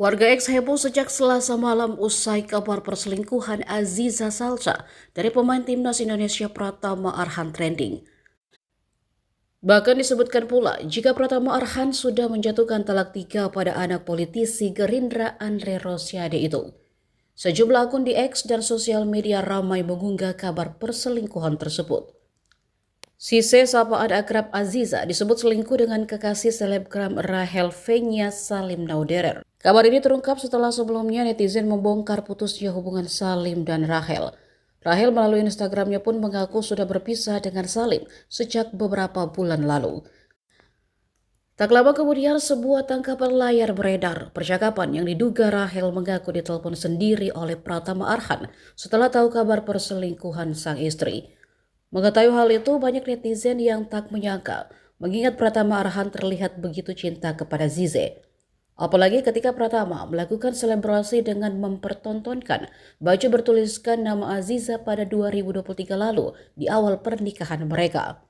Warga X heboh sejak Selasa malam usai kabar perselingkuhan Aziza Salsa dari pemain timnas Indonesia Pratama Arhan trending. Bahkan disebutkan pula jika Pratama Arhan sudah menjatuhkan talak 3 pada anak politisi Gerindra Andre Rosiade itu. Sejumlah akun di X dan sosial media ramai mengunggah kabar perselingkuhan tersebut. Sise sapaan akrab Aziza disebut selingkuh dengan kekasih selebgram Rahel Fenya Salim Nauderer. Kabar ini terungkap setelah sebelumnya netizen membongkar putusnya hubungan Salim dan Rahel. Rahel melalui Instagramnya pun mengaku sudah berpisah dengan Salim sejak beberapa bulan lalu. Tak lama kemudian sebuah tangkapan layar beredar, percakapan yang diduga Rahel mengaku ditelepon sendiri oleh Pratama Arhan setelah tahu kabar perselingkuhan sang istri. Mengetahui hal itu, banyak netizen yang tak menyangka, mengingat Pratama Arhan terlihat begitu cinta kepada Zize. Apalagi ketika Pratama melakukan selebrasi dengan mempertontonkan baju bertuliskan nama Aziza pada 2023 lalu di awal pernikahan mereka.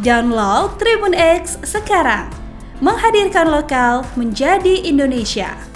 Download Tribun X sekarang, menghadirkan lokal menjadi Indonesia.